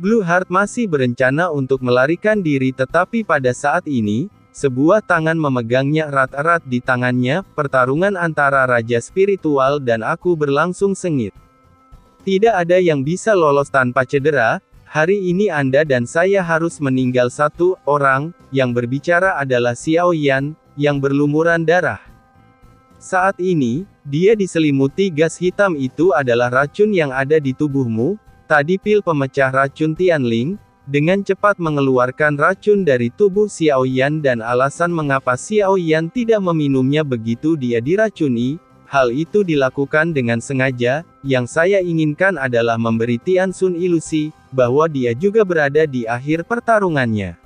Blue Heart masih berencana untuk melarikan diri tetapi pada saat ini, sebuah tangan memegangnya erat-erat di tangannya, pertarungan antara Raja Spiritual dan aku berlangsung sengit. Tidak ada yang bisa lolos tanpa cedera, hari ini Anda dan saya harus meninggal satu orang, yang berbicara adalah Xiao Yan, yang berlumuran darah. Saat ini, dia diselimuti gas hitam itu adalah racun yang ada di tubuhmu. Tadi pil pemecah racun Tianling, dengan cepat mengeluarkan racun dari tubuh Xiao Yan dan alasan mengapa Xiao Yan tidak meminumnya begitu dia diracuni, hal itu dilakukan dengan sengaja, yang saya inginkan adalah memberi Tianxun ilusi, bahwa dia juga berada di akhir pertarungannya.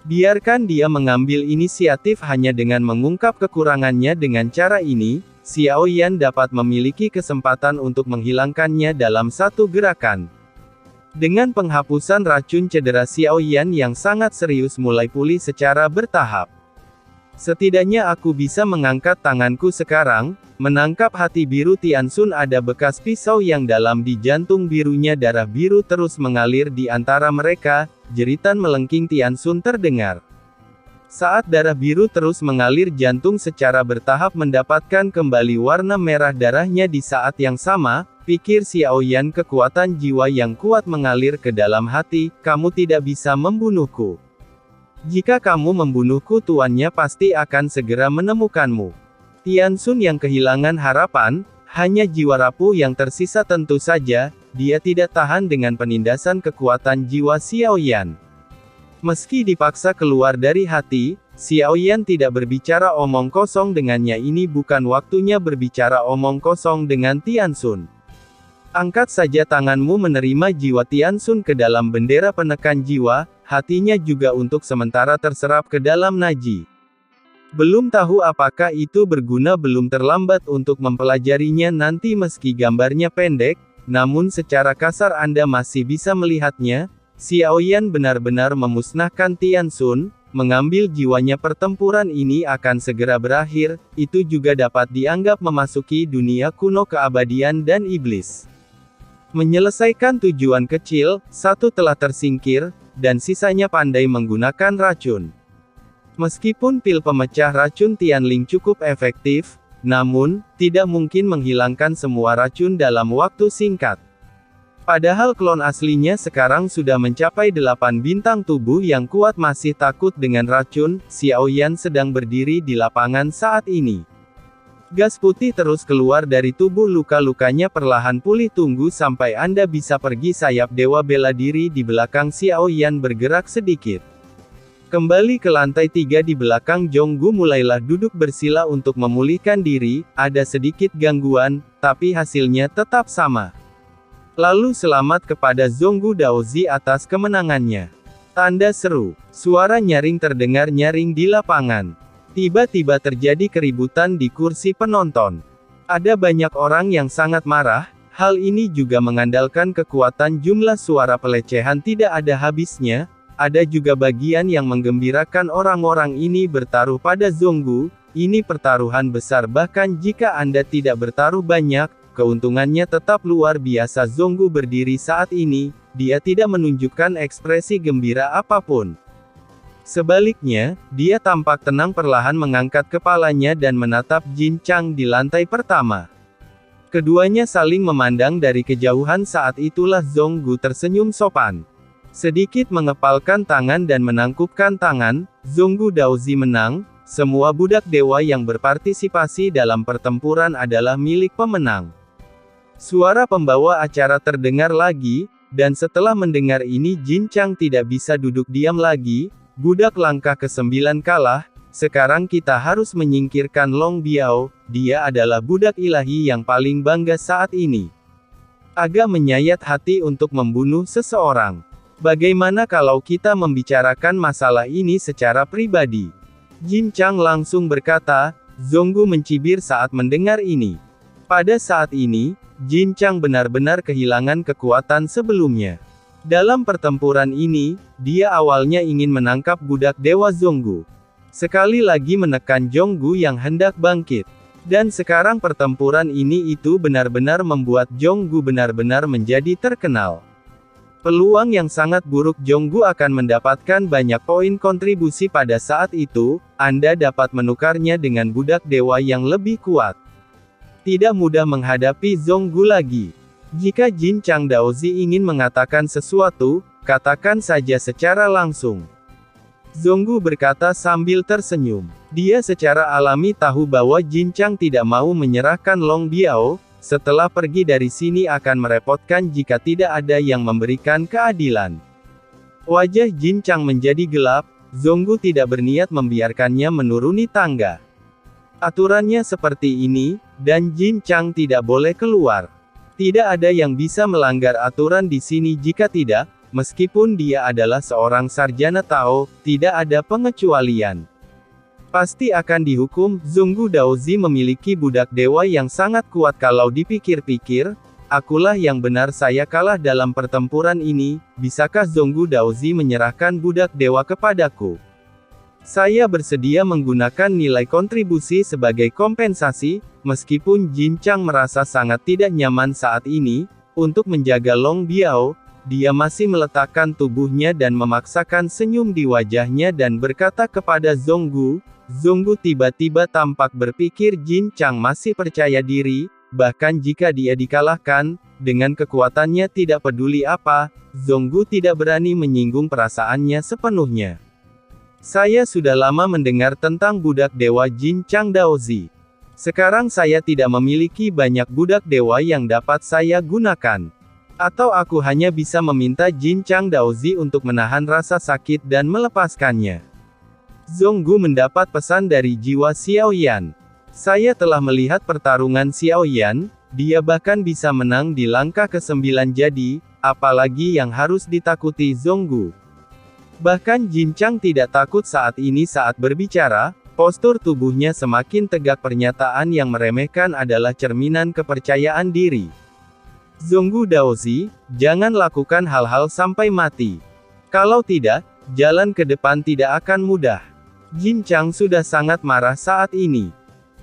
Biarkan dia mengambil inisiatif hanya dengan mengungkap kekurangannya dengan cara ini, Xiao Yan dapat memiliki kesempatan untuk menghilangkannya dalam satu gerakan. Dengan penghapusan racun cedera Xiao Yan yang sangat serius mulai pulih secara bertahap. Setidaknya aku bisa mengangkat tanganku sekarang, menangkap hati biru Tianxun ada bekas pisau yang dalam di jantung birunya darah biru terus mengalir di antara mereka, jeritan melengking Tianxun terdengar. Saat darah biru terus mengalir jantung secara bertahap mendapatkan kembali warna merah darahnya di saat yang sama, pikir Xiao Yan kekuatan jiwa yang kuat mengalir ke dalam hati, kamu tidak bisa membunuhku. Jika kamu membunuhku tuannya pasti akan segera menemukanmu. Tianxun yang kehilangan harapan, hanya jiwa rapuh yang tersisa tentu saja, dia tidak tahan dengan penindasan kekuatan jiwa Xiao Yan. Meski dipaksa keluar dari hati, Xiao Yan tidak berbicara omong kosong dengannya ini bukan waktunya berbicara omong kosong dengan Tianxun. Angkat saja tanganmu menerima jiwa Tianxun ke dalam bendera penekan jiwa, hatinya juga untuk sementara terserap ke dalam Naji. Belum tahu apakah itu berguna belum terlambat untuk mempelajarinya nanti meski gambarnya pendek, namun secara kasar Anda masih bisa melihatnya. Xiao Yan benar-benar memusnahkan Tianxun, mengambil jiwanya pertempuran ini akan segera berakhir, itu juga dapat dianggap memasuki dunia kuno keabadian dan iblis. Menyelesaikan tujuan kecil, satu telah tersingkir, dan sisanya pandai menggunakan racun. Meskipun pil pemecah racun Tianling cukup efektif, namun, tidak mungkin menghilangkan semua racun dalam waktu singkat. Padahal klon aslinya sekarang sudah mencapai 8 bintang tubuh yang kuat masih takut dengan racun, Xiao Yan sedang berdiri di lapangan saat ini. Gas putih terus keluar dari tubuh luka-lukanya perlahan pulih tunggu sampai Anda bisa pergi sayap dewa bela diri di belakang Xiao Yan bergerak sedikit. Kembali ke lantai 3 di belakang Zhonggu mulailah duduk bersila untuk memulihkan diri, ada sedikit gangguan, tapi hasilnya tetap sama. Lalu selamat kepada Zhonggu Daozi atas kemenangannya. Tanda seru. Suara nyaring terdengar nyaring di lapangan. Tiba-tiba terjadi keributan di kursi penonton. Ada banyak orang yang sangat marah, hal ini juga mengandalkan kekuatan jumlah suara pelecehan tidak ada habisnya, ada juga bagian yang menggembirakan orang-orang ini bertaruh pada Zhonggu, ini pertaruhan besar bahkan jika Anda tidak bertaruh banyak, keuntungannya tetap luar biasa. Zhonggu berdiri saat ini, dia tidak menunjukkan ekspresi gembira apapun. Sebaliknya, dia tampak tenang perlahan mengangkat kepalanya dan menatap Jin Chang di lantai pertama. Keduanya saling memandang dari kejauhan saat itulah Zhonggu tersenyum sopan. Sedikit mengepalkan tangan dan menangkupkan tangan, Zhonggu Daozi menang, semua budak dewa yang berpartisipasi dalam pertempuran adalah milik pemenang. Suara pembawa acara terdengar lagi, dan setelah mendengar ini Jin Chang tidak bisa duduk diam lagi, budak langkah ke-9 kalah, sekarang kita harus menyingkirkan Long Biao, dia adalah budak ilahi yang paling bangga saat ini. Agak menyayat hati untuk membunuh seseorang. Bagaimana kalau kita membicarakan masalah ini secara pribadi? Jin Chang langsung berkata, Zhonggu mencibir saat mendengar ini. Pada saat ini, Jin Chang benar-benar kehilangan kekuatan sebelumnya. Dalam pertempuran ini, dia awalnya ingin menangkap budak dewa Zhonggu. Sekali lagi menekan Zhonggu yang hendak bangkit. Dan sekarang pertempuran ini itu benar-benar membuat Zhonggu benar-benar menjadi terkenal. Peluang yang sangat buruk. Jonggu akan mendapatkan banyak poin kontribusi pada saat itu, Anda dapat menukarnya dengan budak dewa yang lebih kuat. Tidak mudah menghadapi Zonggu lagi. Jika Jin Chang Daozi ingin mengatakan sesuatu, katakan saja secara langsung. Zonggu berkata sambil tersenyum. Dia secara alami tahu bahwa Jin Chang tidak mau menyerahkan Long Biao. Setelah pergi dari sini akan merepotkan jika tidak ada yang memberikan keadilan. Wajah Jin Chang menjadi gelap. Zonggu tidak berniat membiarkannya menuruni tangga. Aturannya seperti ini, dan Jin Chang tidak boleh keluar. Tidak ada yang bisa melanggar aturan di sini jika tidak, meskipun dia adalah seorang sarjana Tao, tidak ada pengecualian. Pasti akan dihukum. Zonggu Daozi memiliki budak dewa yang sangat kuat. Kalau dipikir-pikir, akulah yang benar, saya kalah dalam pertempuran ini. Bisakah Zonggu Daozi menyerahkan budak dewa kepadaku? Saya bersedia menggunakan nilai kontribusi sebagai kompensasi. Meskipun Jin Chang merasa sangat tidak nyaman saat ini, untuk menjaga Long Biao, dia masih meletakkan tubuhnya dan memaksakan senyum di wajahnya dan berkata kepada Zonggu. Zonggu tiba-tiba tampak berpikir Jin Chang masih percaya diri, bahkan jika dia dikalahkan, dengan kekuatannya tidak peduli apa, Zonggu tidak berani menyinggung perasaannya sepenuhnya. Saya sudah lama mendengar tentang budak dewa Jin Chang Daozi. Sekarang saya tidak memiliki banyak budak dewa yang dapat saya gunakan. Atau aku hanya bisa meminta Jin Chang Daozi untuk menahan rasa sakit dan melepaskannya. Zonggu mendapat pesan dari jiwa Xiao Yan. Saya telah melihat pertarungan Xiao Yan, dia bahkan bisa menang di langkah ke-9 jadi, apalagi yang harus ditakuti Zonggu. Bahkan Jin Chang tidak takut saat ini saat berbicara, postur tubuhnya semakin tegak. Pernyataan yang meremehkan adalah cerminan kepercayaan diri. Zonggu Daozi, jangan lakukan hal-hal sampai mati. Kalau tidak, jalan ke depan tidak akan mudah. Jin Chang sudah sangat marah saat ini.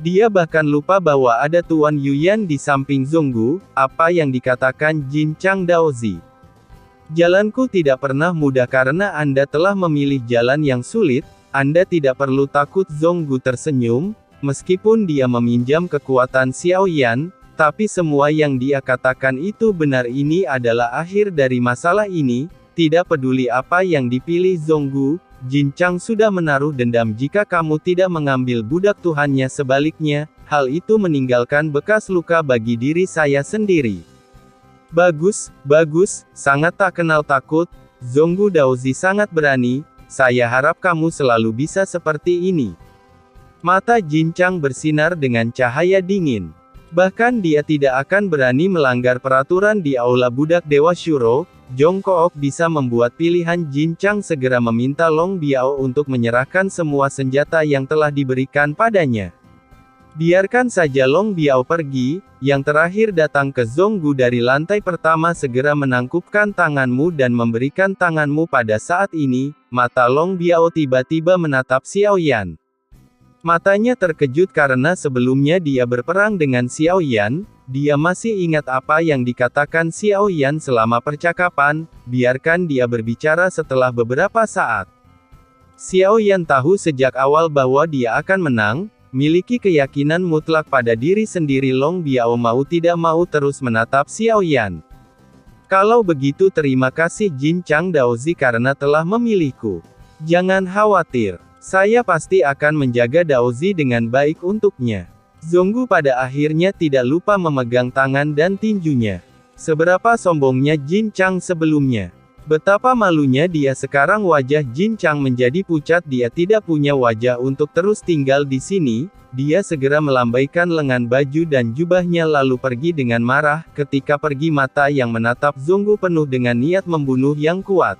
Dia bahkan lupa bahwa ada Tuan Yuyan di samping Zonggu. Apa yang dikatakan Jin Chang Daozi? Jalanku tidak pernah mudah karena Anda telah memilih jalan yang sulit. Anda tidak perlu takut. Zonggu tersenyum, meskipun dia meminjam kekuatan Xiao Yan, tapi semua yang dia katakan itu benar. Ini adalah akhir dari masalah ini. Tidak peduli apa yang dipilih Zonggu, Jin Chang sudah menaruh dendam jika kamu tidak mengambil budak Tuhannya. Sebaliknya, hal itu meninggalkan bekas luka bagi diri saya sendiri. Bagus, bagus, sangat tak kenal takut. Zonggu Daozi sangat berani. Saya harap kamu selalu bisa seperti ini. Mata Jin Chang bersinar dengan cahaya dingin. Bahkan dia tidak akan berani melanggar peraturan di aula budak Dewa Shuro. Jongkook bisa membuat pilihan. Jin Chang segera meminta Long Biao untuk menyerahkan semua senjata yang telah diberikan padanya. Biarkan saja Long Biao pergi. Yang terakhir datang ke Zonggu dari lantai pertama. Segera menangkupkan tanganmu dan memberikan tanganmu. Pada saat ini, mata Long Biao tiba-tiba menatap Xiao Yan. Matanya terkejut karena sebelumnya dia berperang dengan Xiao Yan. Dia masih ingat apa yang dikatakan Xiao Yan selama percakapan. Biarkan dia berbicara. Setelah beberapa saat, Xiao Yan tahu sejak awal bahwa dia akan menang, miliki keyakinan mutlak pada diri sendiri. Long Biao mau tidak mau terus menatap Xiao Yan. Kalau begitu terima kasih Jin Chang Daozi karena telah memilihku. Jangan khawatir, saya pasti akan menjaga Daozi dengan baik untuknya. Zonggu pada akhirnya tidak lupa memegang tangan dan tinjunya. Seberapa sombongnya Jin Chang sebelumnya. Betapa malunya dia sekarang. Wajah Jin Chang menjadi pucat. Dia tidak punya wajah untuk terus tinggal di sini. Dia segera melambaikan lengan baju dan jubahnya lalu pergi dengan marah. Ketika pergi, mata yang menatap Zonggu penuh dengan niat membunuh yang kuat.